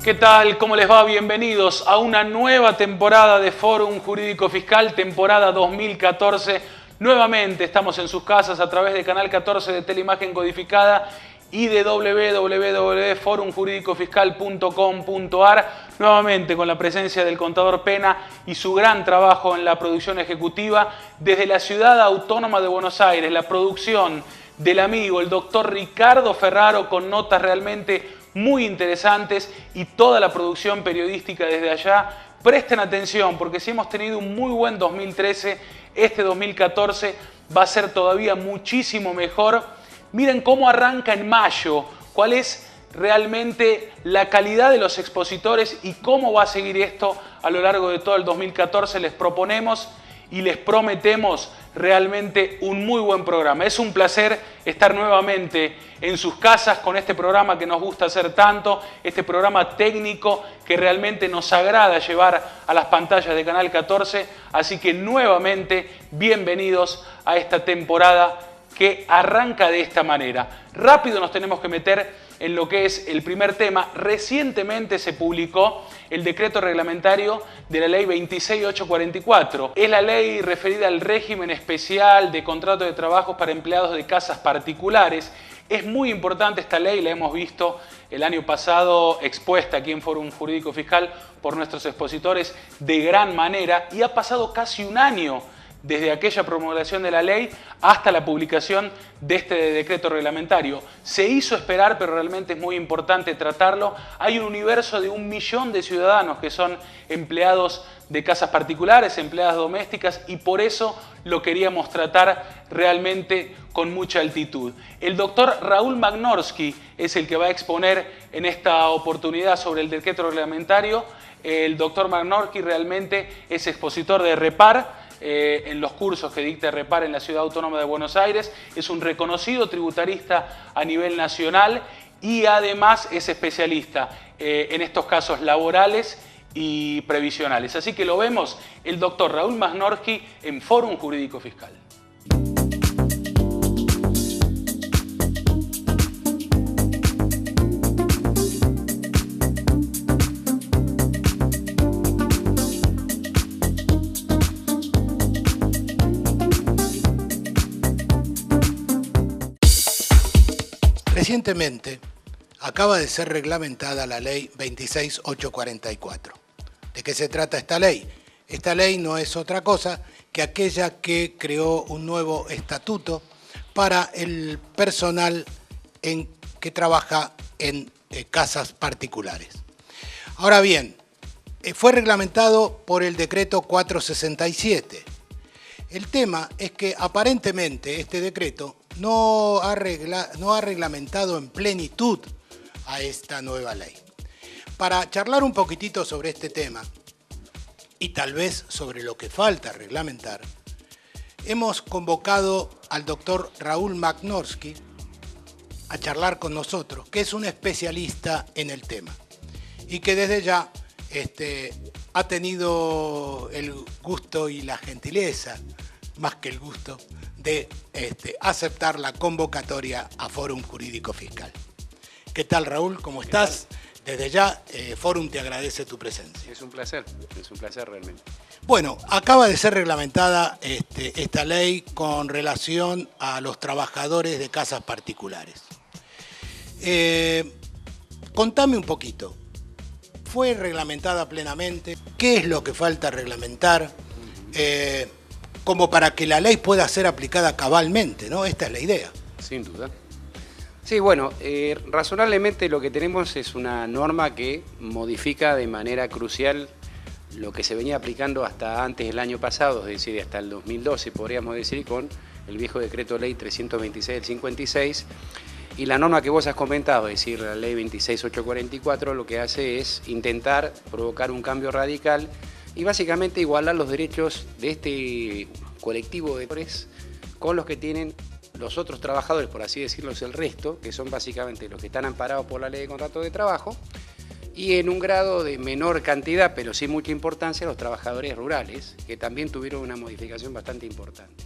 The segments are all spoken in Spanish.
¿Qué tal? ¿Cómo les va? Bienvenidos a una nueva temporada de Fórum Jurídico Fiscal, temporada 2014. Nuevamente estamos en sus casas a través de Canal 14 de Teleimagen Codificada y de www.forumjuridicofiscal.com.ar, nuevamente con la presencia del contador Pena y su gran trabajo en la producción ejecutiva desde la ciudad autónoma de Buenos Aires, la producción del amigo, el doctor Ricardo Ferraro, con notas realmente muy interesantes y toda la producción periodística desde allá. Presten atención porque si hemos tenido un muy buen 2013, este 2014 va a ser todavía muchísimo mejor. Miren cómo arranca en mayo, cuál es realmente la calidad de los expositores y cómo va a seguir esto a lo largo de todo el 2014. Les proponemos y les prometemos realmente un muy buen programa. Es un placer estar nuevamente en sus casas con este programa que nos gusta hacer tanto, este programa técnico que realmente nos agrada llevar a las pantallas de Canal 14. Así que nuevamente bienvenidos a esta temporada que arranca de esta manera. Rápido nos tenemos que meter en lo que es el primer tema. Recientemente se publicó el decreto reglamentario de la ley 26844. Es la ley referida al régimen especial de contrato de trabajo para empleados de casas particulares. Es muy importante esta ley, la hemos visto el año pasado expuesta aquí en Fórum Jurídico Fiscal por nuestros expositores de gran manera y ha pasado casi un año desde aquella promulgación de la ley hasta la publicación de este decreto reglamentario. Se hizo esperar, pero realmente es muy importante tratarlo. Hay un universo de 1 millón de ciudadanos que son empleados de casas particulares, empleadas domésticas, y por eso lo queríamos tratar realmente con mucha altitud. El doctor Raúl Magnorsky es el que va a exponer en esta oportunidad sobre el decreto reglamentario. El doctor Magnorsky realmente es expositor de REPAR, en los cursos que dicta REPAR en la Ciudad Autónoma de Buenos Aires. Es un reconocido tributarista a nivel nacional y además es especialista en estos casos laborales y previsionales. Así que lo vemos, el doctor Raúl Magnorsky en Fórum Jurídico Fiscal. Recientemente acaba de ser reglamentada la ley 26844. ¿De qué se trata esta ley? Esta ley no es otra cosa que aquella que creó un nuevo estatuto para el personal que trabaja en casas particulares. Ahora bien, fue reglamentado por el decreto 467. El tema es que aparentemente este decreto no ha reglamentado en plenitud a esta nueva ley. Para charlar un poquitito sobre este tema y tal vez sobre lo que falta reglamentar, hemos convocado al doctor Raúl Magnorsky a charlar con nosotros, que es un especialista en el tema y que desde ya ha tenido el gusto y la gentileza, más que el gusto, de aceptar la convocatoria a Fórum Jurídico Fiscal. ¿Qué tal, Raúl? ¿Cómo estás? Desde ya, Fórum te agradece tu presencia. Es un placer realmente. Bueno, acaba de ser reglamentada esta ley con relación a los trabajadores de casas particulares. Contame un poquito, ¿fue reglamentada plenamente? ¿Qué es lo que falta reglamentar? Como para que la ley pueda ser aplicada cabalmente, ¿no? Esta es la idea. Sin duda. Sí, bueno, razonablemente lo que tenemos es una norma que modifica de manera crucial lo que se venía aplicando hasta antes del año pasado, es decir, hasta el 2012, podríamos decir, con el viejo decreto ley 326 del 56, y la norma que vos has comentado, es decir, la ley 26844, lo que hace es intentar provocar un cambio radical y básicamente igualar los derechos de este colectivo de trabajadores con los que tienen los otros trabajadores, por así decirlo, es el resto, que son básicamente los que están amparados por la ley de contrato de trabajo, y en un grado de menor cantidad, pero sí mucha importancia, los trabajadores rurales, que también tuvieron una modificación bastante importante.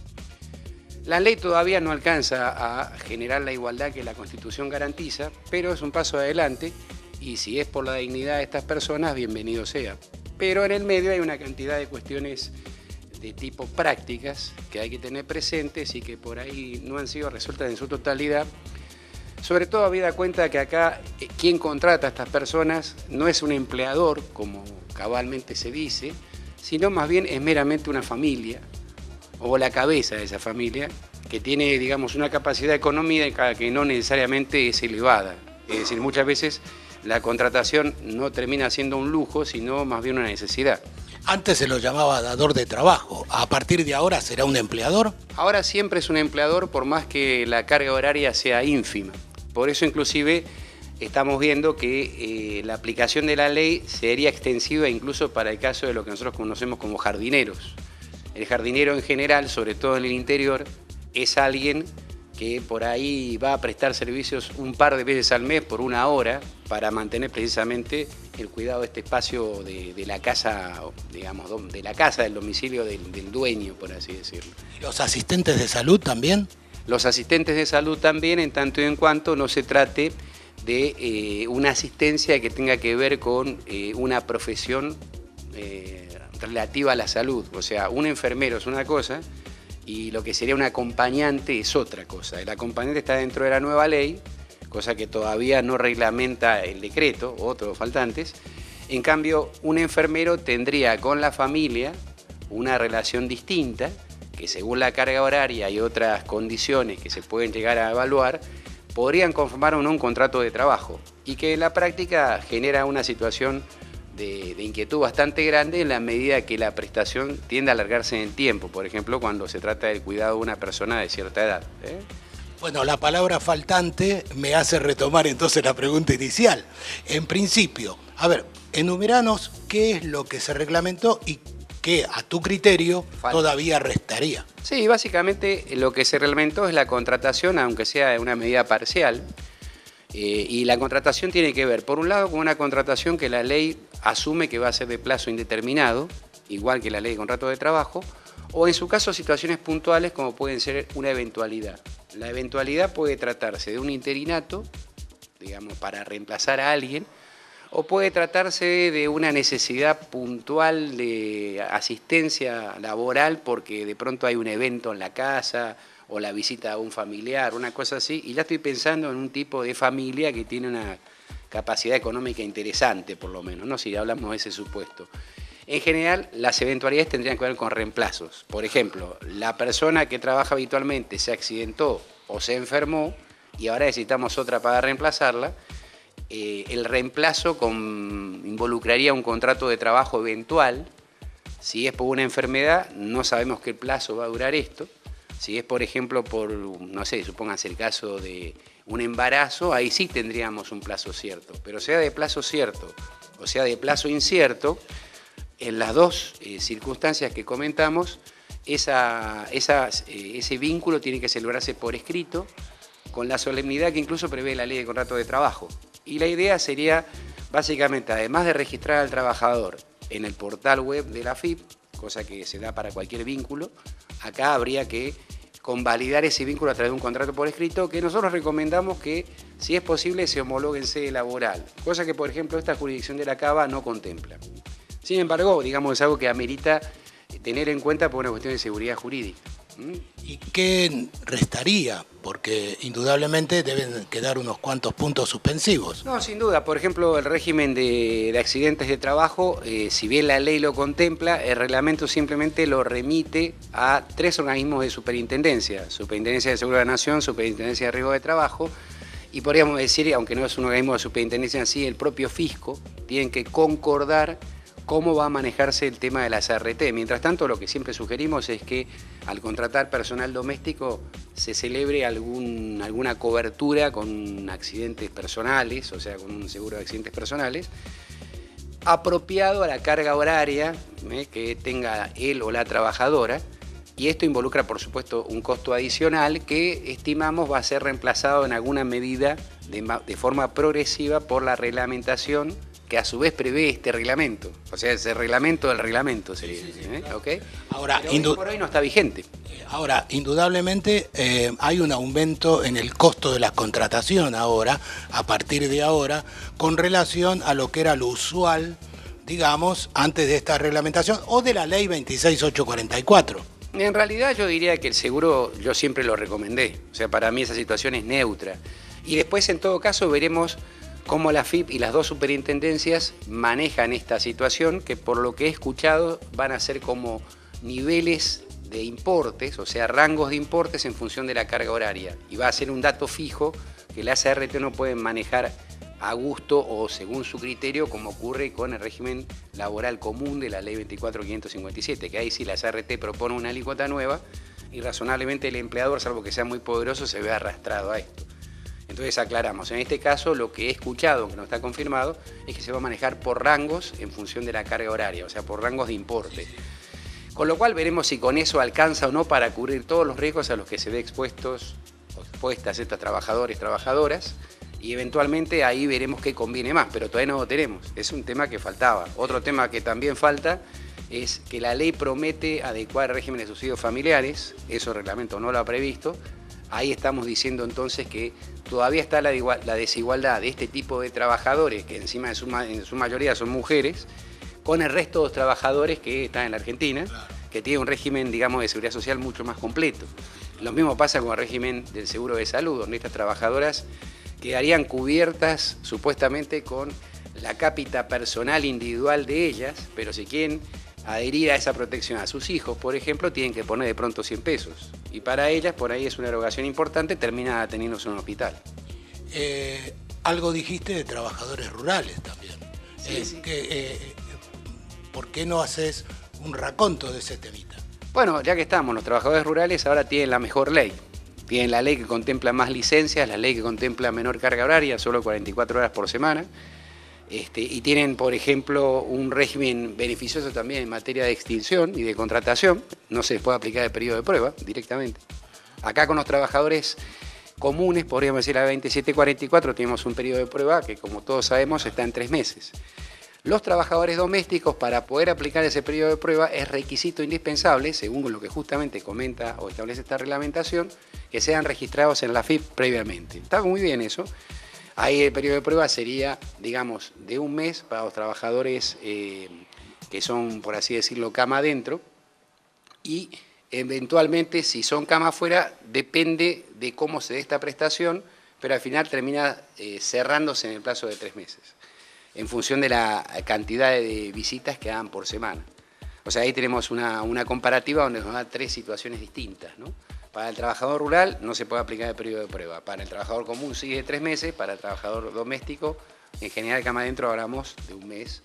La ley todavía no alcanza a generar la igualdad que la Constitución garantiza, pero es un paso adelante y si es por la dignidad de estas personas, bienvenido sea. Pero en el medio hay una cantidad de cuestiones de tipo prácticas que hay que tener presentes y que por ahí no han sido resueltas en su totalidad. Sobre todo habida cuenta que acá quien contrata a estas personas no es un empleador, como cabalmente se dice, sino más bien es meramente una familia o la cabeza de esa familia que tiene, digamos, una capacidad económica que no necesariamente es elevada. Es decir, muchas veces la contratación no termina siendo un lujo, sino más bien una necesidad. Antes se lo llamaba dador de trabajo, ¿a partir de ahora será un empleador? Ahora siempre es un empleador por más que la carga horaria sea ínfima. Por eso inclusive estamos viendo que la aplicación de la ley sería extensiva incluso para el caso de lo que nosotros conocemos como jardineros. El jardinero en general, sobre todo en el interior, es alguien que por ahí va a prestar servicios un par de veces al mes por una hora para mantener precisamente el cuidado de este espacio de la casa, digamos, de la casa, del domicilio del dueño, por así decirlo. ¿Y los asistentes de salud también? Los asistentes de salud también, en tanto y en cuanto no se trate de una asistencia que tenga que ver con una profesión relativa a la salud. O sea, un enfermero es una cosa y lo que sería un acompañante es otra cosa. El acompañante está dentro de la nueva ley, cosa que todavía no reglamenta el decreto, otros faltantes. En cambio, un enfermero tendría con la familia una relación distinta, que según la carga horaria y otras condiciones que se pueden llegar a evaluar, podrían conformar o no un contrato de trabajo y que en la práctica genera una situación de inquietud bastante grande en la medida que la prestación tiende a alargarse en el tiempo, por ejemplo, cuando se trata del cuidado de una persona de cierta edad. Bueno, la palabra faltante me hace retomar entonces la pregunta inicial. En principio, a ver, enumeranos qué es lo que se reglamentó y qué, a tu criterio, todavía restaría. Sí, básicamente lo que se reglamentó es la contratación, aunque sea de una medida parcial, y la contratación tiene que ver, por un lado, con una contratación que la ley asume que va a ser de plazo indeterminado, igual que la ley de contrato de trabajo, o en su caso situaciones puntuales como pueden ser una eventualidad. La eventualidad puede tratarse de un interinato, digamos, para reemplazar a alguien, o puede tratarse de una necesidad puntual de asistencia laboral porque de pronto hay un evento en la casa o la visita a un familiar, una cosa así, y ya estoy pensando en un tipo de familia que tiene una capacidad económica interesante, por lo menos, ¿no? Si hablamos de ese supuesto. En general, las eventualidades tendrían que ver con reemplazos. Por ejemplo, la persona que trabaja habitualmente se accidentó o se enfermó y ahora necesitamos otra para reemplazarla. El reemplazo involucraría un contrato de trabajo eventual. Si es por una enfermedad, no sabemos qué plazo va a durar esto. Si es, por ejemplo, por, no sé, supónganse el caso de un embarazo, ahí sí tendríamos un plazo cierto. Pero sea de plazo cierto o sea de plazo incierto, en las dos circunstancias que comentamos, ese vínculo tiene que celebrarse por escrito, con la solemnidad que incluso prevé la ley de contrato de trabajo. Y la idea sería, básicamente, además de registrar al trabajador en el portal web de la AFIP, cosa que se da para cualquier vínculo, acá habría que convalidar ese vínculo a través de un contrato por escrito, que nosotros recomendamos que, si es posible, se homologue en sede laboral, cosa que, por ejemplo, esta jurisdicción de la CABA no contempla. Sin embargo, digamos, es algo que amerita tener en cuenta por una cuestión de seguridad jurídica. ¿Y qué restaría? Porque indudablemente deben quedar unos cuantos puntos suspensivos. No, sin duda. Por ejemplo, el régimen de accidentes de trabajo, si bien la ley lo contempla, el reglamento simplemente lo remite a 3 organismos de superintendencia. Superintendencia de Seguridad de la Nación, Superintendencia de Riesgo de Trabajo, y podríamos decir, aunque no es un organismo de superintendencia en sí, el propio fisco, tienen que concordar cómo va a manejarse el tema de las ART. Mientras tanto, lo que siempre sugerimos es que al contratar personal doméstico se celebre alguna cobertura con accidentes personales, o sea, con un seguro de accidentes personales, apropiado a la carga horaria que tenga él o la trabajadora, y esto involucra, por supuesto, un costo adicional que estimamos va a ser reemplazado en alguna medida de forma progresiva por la reglamentación que a su vez prevé este reglamento. O sea, ese reglamento del reglamento sería. Claro. ¿Okay? Ahora, pero hoy por hoy no está vigente. Ahora, indudablemente hay un aumento en el costo de la contratación ahora, a partir de ahora, con relación a lo que era lo usual, digamos, antes de esta reglamentación o de la ley 26844. En realidad yo diría que el seguro yo siempre lo recomendé. O sea, para mí esa situación es neutra. Y después, en todo caso, veremos cómo la AFIP y las dos superintendencias manejan esta situación, que por lo que he escuchado van a ser como niveles de importes, o sea, rangos de importes en función de la carga horaria. Y va a ser un dato fijo que las ART no pueden manejar a gusto o según su criterio, como ocurre con el régimen laboral común de la ley 24.557, que ahí sí la ART propone una alícuota nueva y razonablemente el empleador, salvo que sea muy poderoso, se ve arrastrado a esto. Entonces aclaramos, en este caso lo que he escuchado, que no está confirmado, es que se va a manejar por rangos en función de la carga horaria, o sea, por rangos de importe. Con lo cual veremos si con eso alcanza o no para cubrir todos los riesgos a los que se ve expuestas estas trabajadores, trabajadoras, y eventualmente ahí veremos qué conviene más, pero todavía no lo tenemos. Es un tema que faltaba. Otro tema que también falta es que la ley promete adecuar el régimen de subsidios familiares, eso el reglamento no lo ha previsto. Ahí estamos diciendo entonces que todavía está la desigualdad de este tipo de trabajadores, que encima en su mayoría son mujeres, con el resto de los trabajadores que están en la Argentina, que tiene un régimen, digamos, de seguridad social mucho más completo. Lo mismo pasa con el régimen del seguro de salud, donde estas trabajadoras quedarían cubiertas supuestamente con la cápita personal individual de ellas, pero si quieren adherir a esa protección a sus hijos, por ejemplo, tienen que poner de pronto 100 pesos. Y para ellas, por ahí es una erogación importante, termina teniéndose en un hospital. Algo dijiste de trabajadores rurales también. Sí. ¿Por qué no haces un raconto de ese temita? Bueno, ya que estamos, los trabajadores rurales ahora tienen la mejor ley. Tienen la ley que contempla más licencias, la ley que contempla menor carga horaria, solo 44 horas por semana. Y tienen, por ejemplo, un régimen beneficioso también en materia de extinción y de contratación. No se les puede aplicar el periodo de prueba directamente. Acá con los trabajadores comunes, podríamos decir la 2744, tenemos un periodo de prueba que, como todos sabemos, está en 3 meses. Los trabajadores domésticos, para poder aplicar ese periodo de prueba, es requisito indispensable, según lo que justamente comenta o establece esta reglamentación, que sean registrados en la AFIP previamente. Está muy bien eso. Ahí el periodo de prueba sería, digamos, de 1 mes para los trabajadores que son, por así decirlo, cama adentro, y eventualmente, si son cama afuera, depende de cómo se dé esta prestación, pero al final termina cerrándose en el plazo de 3 meses, en función de la cantidad de visitas que hagan por semana. O sea, ahí tenemos una comparativa donde nos da 3 situaciones distintas, ¿no? Para el trabajador rural no se puede aplicar el periodo de prueba. Para el trabajador común sigue de 3 meses. Para el trabajador doméstico, en general cama adentro hablamos de 1 mes.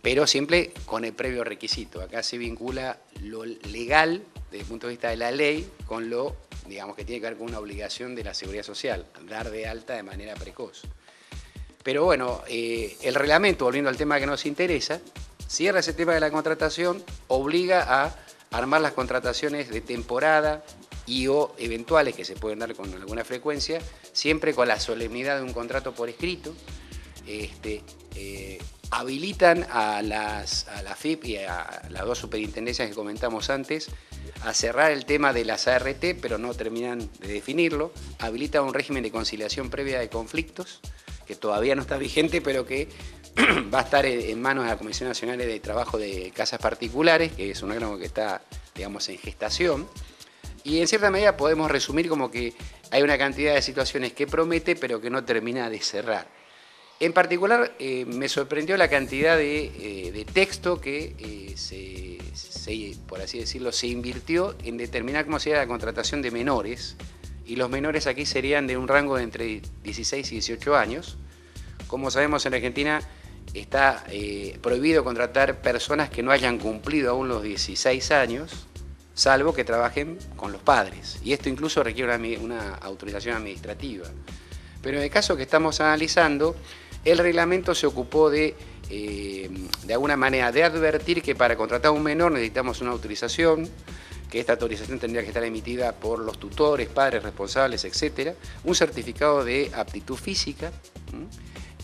Pero siempre con el previo requisito. Acá se vincula lo legal, desde el punto de vista de la ley, con lo, digamos, que tiene que ver con una obligación de la seguridad social, dar de alta de manera precoz. Pero bueno, el reglamento, volviendo al tema que nos interesa, cierra ese tema de la contratación, obliga a armar las contrataciones de temporada y o eventuales que se pueden dar con alguna frecuencia, siempre con la solemnidad de un contrato por escrito. Habilitan a la AFIP y a las 2 superintendencias que comentamos antes a cerrar el tema de las ART, pero no terminan de definirlo. Habilitan un régimen de conciliación previa de conflictos, que todavía no está vigente, pero que va a estar en manos de la Comisión Nacional de Trabajo de Casas Particulares, que es un órgano que está, digamos, en gestación. Y en cierta medida podemos resumir como que hay una cantidad de situaciones que promete, pero que no termina de cerrar. En particular, me sorprendió la cantidad de texto que por así decirlo, se invirtió en determinar cómo sería la contratación de menores. Y los menores aquí serían de un rango de entre 16 y 18 años. Como sabemos, en Argentina está prohibido contratar personas que no hayan cumplido aún los 16 años, salvo que trabajen con los padres. Y esto incluso requiere una autorización administrativa. Pero en el caso que estamos analizando, el reglamento se ocupó de alguna manera, de advertir que para contratar a un menor necesitamos una autorización, que esta autorización tendría que estar emitida por los tutores, padres, responsables, etc. Un certificado de aptitud física,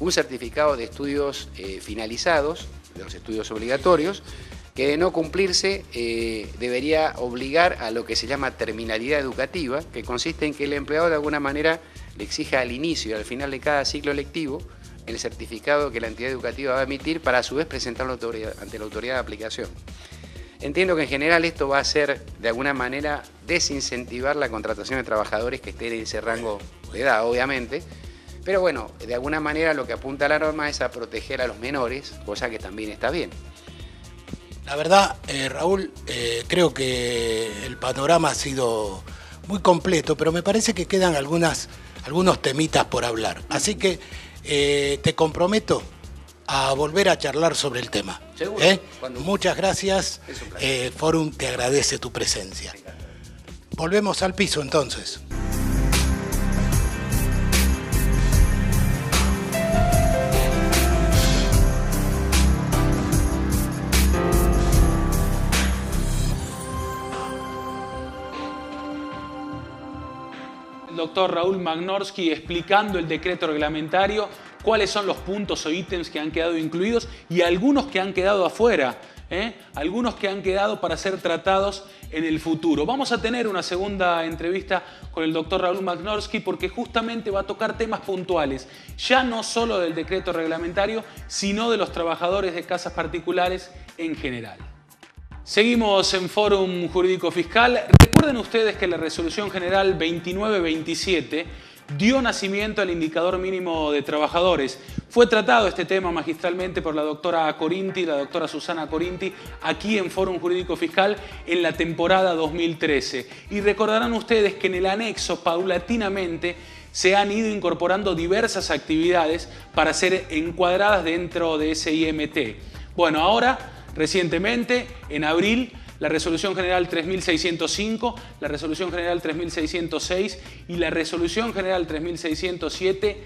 un certificado de estudios finalizados, de los estudios obligatorios, que de no cumplirse debería obligar a lo que se llama terminalidad educativa, que consiste en que el empleado de alguna manera le exija al inicio y al final de cada ciclo lectivo el certificado que la entidad educativa va a emitir para a su vez presentarlo ante la autoridad de aplicación. Entiendo que en general esto va a ser de alguna manera desincentivar la contratación de trabajadores que estén en ese rango de edad, obviamente, pero bueno, de alguna manera lo que apunta la norma es a proteger a los menores, cosa que también está bien. La verdad, Raúl, creo que el panorama ha sido muy completo, pero me parece que quedan algunos temitas por hablar. Así que te comprometo a volver a charlar sobre el tema. ¿Seguro? Muchas gracias. Fórum te agradece tu presencia. Volvemos al piso entonces. El doctor Raúl Magnorsky explicando el decreto reglamentario, cuáles son los puntos o ítems que han quedado incluidos y algunos que han quedado afuera, algunos que han quedado para ser tratados en el futuro. Vamos a tener una segunda entrevista con el doctor Raúl Magnorsky porque justamente va a tocar temas puntuales, ya no solo del decreto reglamentario, sino de los trabajadores de casas particulares en general. Seguimos en Fórum Jurídico Fiscal. Recuerden ustedes que la Resolución General 2927 dio nacimiento al indicador mínimo de trabajadores. Fue tratado este tema magistralmente por la doctora Corinti, la doctora Susana Corinti, aquí en Fórum Jurídico Fiscal en la temporada 2013. Y recordarán ustedes que en el anexo, paulatinamente, se han ido incorporando diversas actividades para ser encuadradas dentro de ese IMT. Bueno, ahora, recientemente, en abril, la Resolución General 3605, la Resolución General 3606 y la Resolución General 3607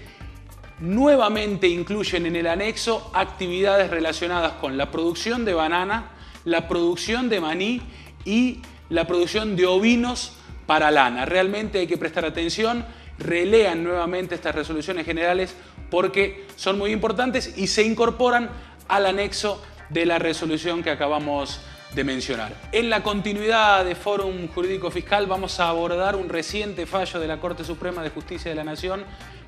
nuevamente incluyen en el anexo actividades relacionadas con la producción de banana, la producción de maní y la producción de ovinos para lana. Realmente hay que prestar atención, relean nuevamente estas resoluciones generales porque son muy importantes y se incorporan al anexo de la resolución que acabamos de mencionar. En la continuidad de Fórum Jurídico Fiscal vamos a abordar un reciente fallo de la Corte Suprema de Justicia de la Nación,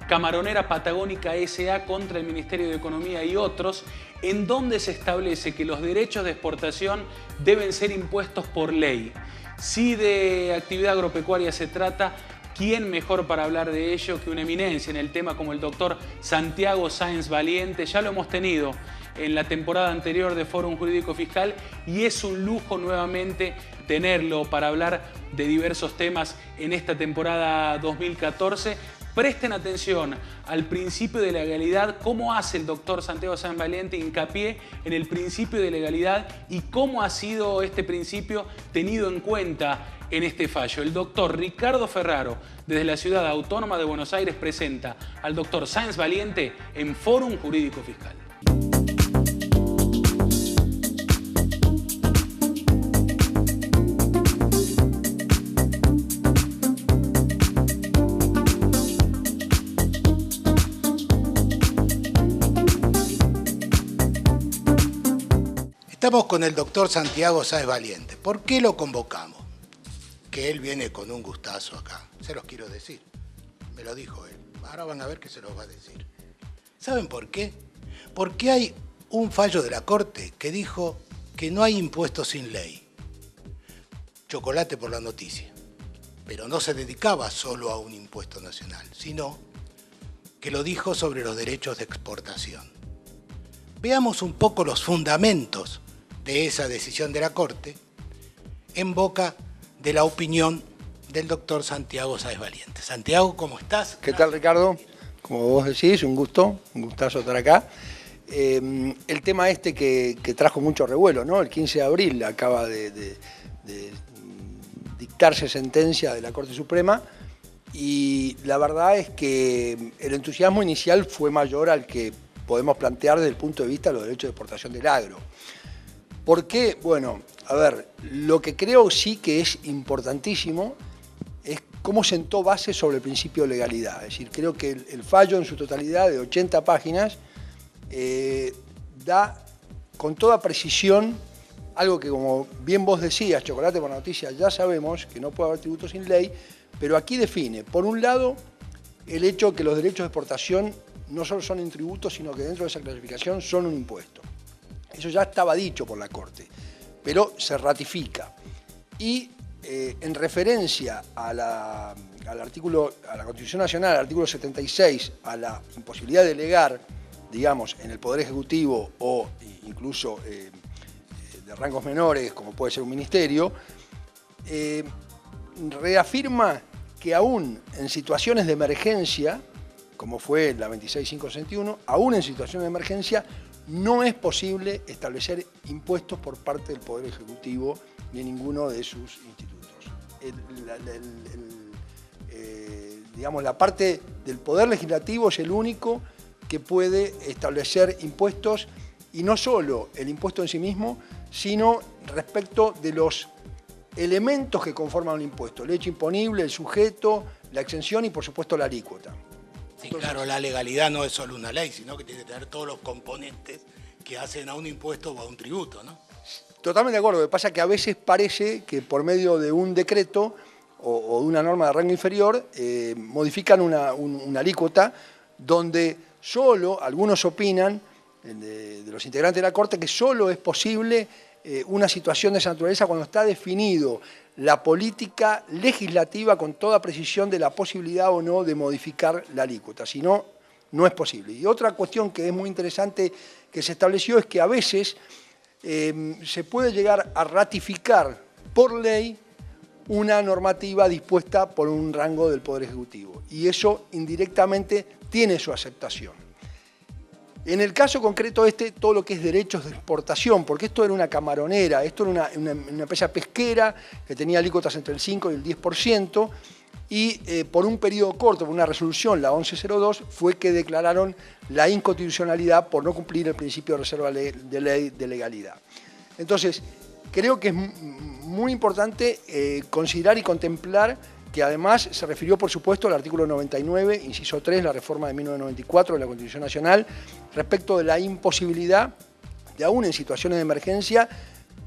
Camaronera Patagónica S.A. contra el Ministerio de Economía y otros, en donde se establece que los derechos de exportación deben ser impuestos por ley. Si de actividad agropecuaria se trata, ¿quién mejor para hablar de ello que una eminencia en el tema como el doctor Santiago Sáenz Valiente? Ya lo hemos tenido en la temporada anterior de Fórum Jurídico Fiscal y es un lujo nuevamente tenerlo para hablar de diversos temas en esta temporada 2014. Presten atención al principio de legalidad, cómo hace el doctor Santiago Sáenz Valiente hincapié en el principio de legalidad y cómo ha sido este principio tenido en cuenta en este fallo. El doctor Ricardo Ferraro, desde la Ciudad Autónoma de Buenos Aires, presenta al doctor Sáenz Valiente en Fórum Jurídico Fiscal. Estamos con el doctor Santiago Sáenz Valiente. ¿Por qué lo convocamos? Que él viene con un gustazo acá. Se los quiero decir. Me lo dijo él. Ahora van a ver que se los va a decir. ¿Saben por qué? Porque hay un fallo de la Corte que dijo que no hay impuestos sin ley. Chocolate por la noticia. Pero no se dedicaba solo a un impuesto nacional, sino que lo dijo sobre los derechos de exportación. Veamos un poco los fundamentos de esa decisión de la Corte en boca de la opinión del doctor Santiago Sáenz Valiente. Santiago, ¿cómo estás? ¿Qué tal, Ricardo? Como vos decís, un gustazo estar acá. El tema que trajo mucho revuelo, ¿no? El 15 de abril acaba de dictarse sentencia de la Corte Suprema y la verdad es que el entusiasmo inicial fue mayor al que podemos plantear desde el punto de vista de los derechos de exportación del agro. ¿Por qué? Bueno, a ver, lo que creo sí que es importantísimo es cómo sentó base sobre el principio de legalidad. Es decir, creo que el fallo en su totalidad de 80 páginas da con toda precisión algo que, como bien vos decías, Chocolate por Noticias, ya sabemos que no puede haber tributo sin ley, pero aquí define, por un lado, el hecho que los derechos de exportación no solo son un tributo, sino que dentro de esa clasificación son un impuesto. Eso ya estaba dicho por la Corte, pero se ratifica. Y en referencia a la Constitución Nacional, al artículo 76, a la imposibilidad de delegar, digamos, en el Poder Ejecutivo o incluso de rangos menores, como puede ser un ministerio, reafirma que aún en situaciones de emergencia, como fue la 26561, aún en situaciones de emergencia no es posible establecer impuestos por parte del Poder Ejecutivo ni ninguno de sus institutos. Digamos, la parte del Poder Legislativo es el único que puede establecer impuestos, y no solo el impuesto en sí mismo, sino respecto de los elementos que conforman un impuesto: el hecho imponible, el sujeto, la exención y, por supuesto, la alícuota. Sí, claro, la legalidad no es solo una ley, sino que tiene que tener todos los componentes que hacen a un impuesto o a un tributo, ¿no? Totalmente de acuerdo. Lo que pasa es que a veces parece que por medio de un decreto o de una norma de rango inferior modifican una alícuota donde solo algunos opinan, de los integrantes de la Corte, que solo es posible una situación de esa naturaleza cuando está definido la política legislativa con toda precisión de la posibilidad o no de modificar la alícuota. Si no, no es posible. Y otra cuestión que es muy interesante que se estableció es que a veces se puede llegar a ratificar por ley una normativa dispuesta por un rango del Poder Ejecutivo. Y eso indirectamente tiene su aceptación. En el caso concreto todo lo que es derechos de exportación, porque esto era una camaronera, esto era una empresa pesquera que tenía alícuotas entre el 5 y el 10%, y por un periodo corto, por una resolución, la 1102, fue que declararon la inconstitucionalidad por no cumplir el principio de reserva de ley de legalidad. Entonces, creo que es muy importante considerar y contemplar que además se refirió, por supuesto, al artículo 99, inciso 3, la reforma de 1994 de la Constitución Nacional, respecto de la imposibilidad de, aún en situaciones de emergencia,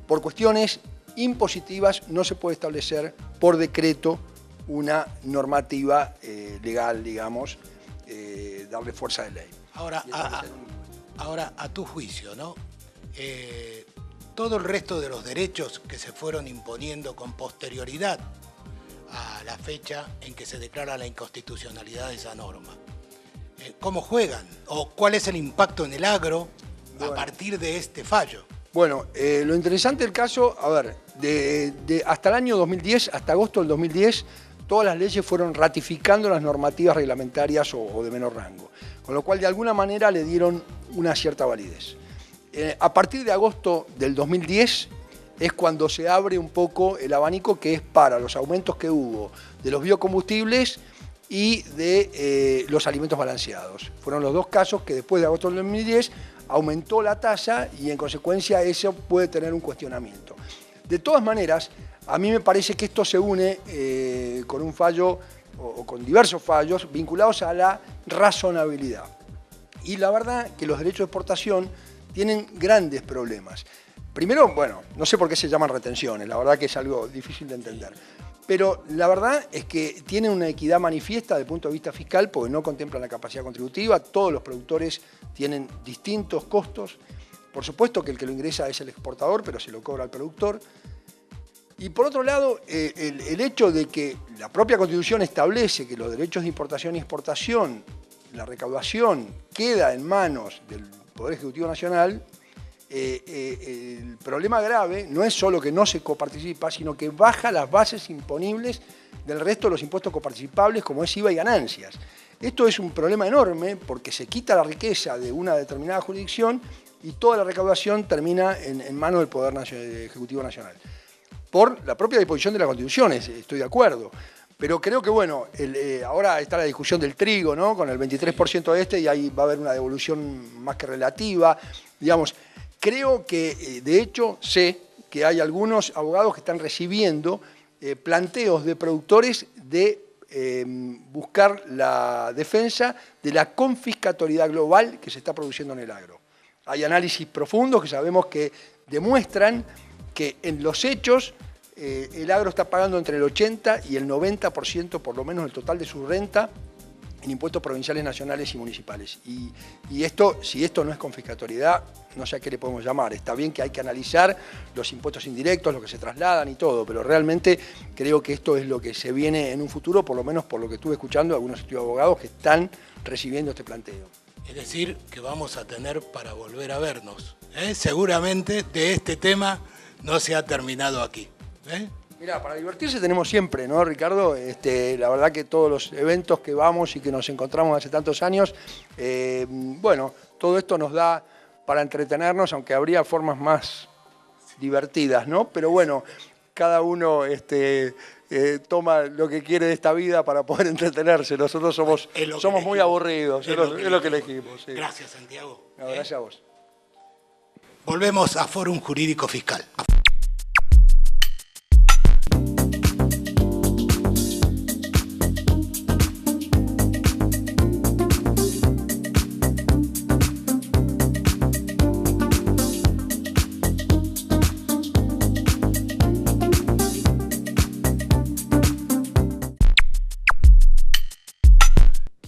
por cuestiones impositivas, no se puede establecer por decreto una normativa legal, digamos, darle fuerza de ley. Ahora, a tu juicio, ¿no? Todo el resto de los derechos que se fueron imponiendo con posterioridad a la fecha en que se declara la inconstitucionalidad de esa norma, ¿cómo juegan? ¿O cuál es el impacto en el agro a partir de este fallo? Bueno, lo interesante del caso, a ver, hasta el año 2010, hasta agosto del 2010, todas las leyes fueron ratificando las normativas reglamentarias o de menor rango, con lo cual de alguna manera le dieron una cierta validez. A partir de agosto del 2010 es cuando se abre un poco el abanico, que es para los aumentos que hubo de los biocombustibles y de los alimentos balanceados. Fueron los dos casos que después de agosto del 2010 aumentó la tasa y en consecuencia eso puede tener un cuestionamiento. De todas maneras, a mí me parece que esto se une con un fallo o con diversos fallos vinculados a la razonabilidad. Y la verdad que los derechos de exportación tienen grandes problemas. Primero, bueno, no sé por qué se llaman retenciones, la verdad que es algo difícil de entender. Pero la verdad es que tienen una equidad manifiesta desde el punto de vista fiscal porque no contemplan la capacidad contributiva, todos los productores tienen distintos costos. Por supuesto que el que lo ingresa es el exportador, pero se lo cobra al productor. Y por otro lado, el hecho de que la propia Constitución establece que los derechos de importación y exportación, la recaudación, queda en manos del Poder Ejecutivo Nacional, el problema grave no es solo que no se coparticipa, sino que baja las bases imponibles del resto de los impuestos coparticipables, como es IVA y ganancias. Esto es un problema enorme porque se quita la riqueza de una determinada jurisdicción y toda la recaudación termina en manos del Poder Ejecutivo Nacional. Por la propia disposición de la Constitución, estoy de acuerdo. Pero creo que, bueno, ahora está la discusión del trigo, ¿no? Con el 23% y ahí va a haber una devolución más que relativa. Digamos, creo que, de hecho, sé que hay algunos abogados que están recibiendo planteos de productores de buscar la defensa de la confiscatoriedad global que se está produciendo en el agro. Hay análisis profundos que sabemos que demuestran que en los hechos el agro está pagando entre el 80 y el 90% por lo menos del total de su renta en impuestos provinciales, nacionales y municipales. Y esto, si esto no es confiscatoriedad, no sé a qué le podemos llamar. Está bien que hay que analizar los impuestos indirectos, los que se trasladan y todo, pero realmente creo que esto es lo que se viene en un futuro, por lo menos por lo que estuve escuchando de algunos estudios de abogados que están recibiendo este planteo. Es decir, que vamos a tener para volver a vernos. Seguramente de este tema no se ha terminado aquí. Mirá, para divertirse tenemos siempre, ¿no, Ricardo? La verdad que todos los eventos que vamos y que nos encontramos hace tantos años, bueno, todo esto nos da para entretenernos, aunque habría formas más divertidas, ¿no? Pero bueno, cada uno toma lo que quiere de esta vida para poder entretenerse. Nosotros somos muy aburridos, es lo que elegimos. Sí. Gracias, Santiago. No, gracias a vos. Volvemos a Fórum Jurídico Fiscal.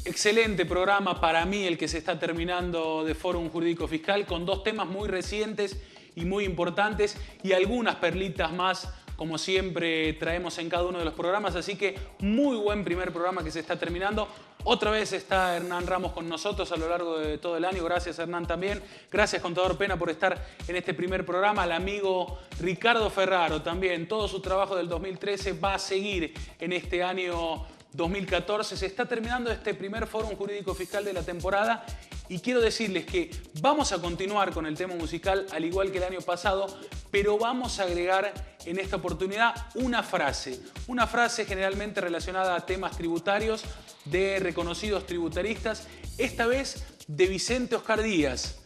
Excelente programa para mí el que se está terminando de Fórum Jurídico Fiscal, con dos temas muy recientes y muy importantes y algunas perlitas más, como siempre traemos en cada uno de los programas, así que muy buen primer programa que se está terminando. Otra vez está Hernán Ramos con nosotros a lo largo de todo el año. Gracias, Hernán, también. Gracias, Contador Pena, por estar en este primer programa. Al amigo Ricardo Ferraro también. Todo su trabajo del 2013 va a seguir en este año 2014. Se está terminando este primer Fórum Jurídico Fiscal de la temporada y quiero decirles que vamos a continuar con el tema musical al igual que el año pasado, pero vamos a agregar en esta oportunidad una frase generalmente relacionada a temas tributarios de reconocidos tributaristas, esta vez de Vicente Oscar Díaz.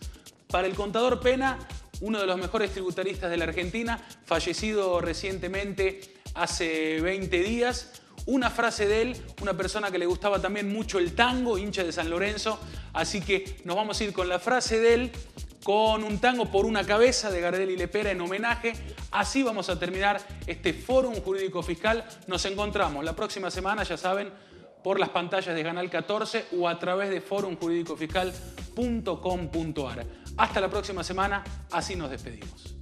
Para el Contador Pena, uno de los mejores tributaristas de la Argentina, fallecido recientemente hace 20 días, una frase de él, una persona que le gustaba también mucho el tango, hincha de San Lorenzo, así que nos vamos a ir con la frase de él, con un tango por una cabeza de Gardel y Lepera en homenaje. Así vamos a terminar este Fórum Jurídico Fiscal. Nos encontramos la próxima semana, ya saben, por las pantallas de Canal 14 o a través de forumjuridicofiscal.com.ar. Hasta la próxima semana, así nos despedimos.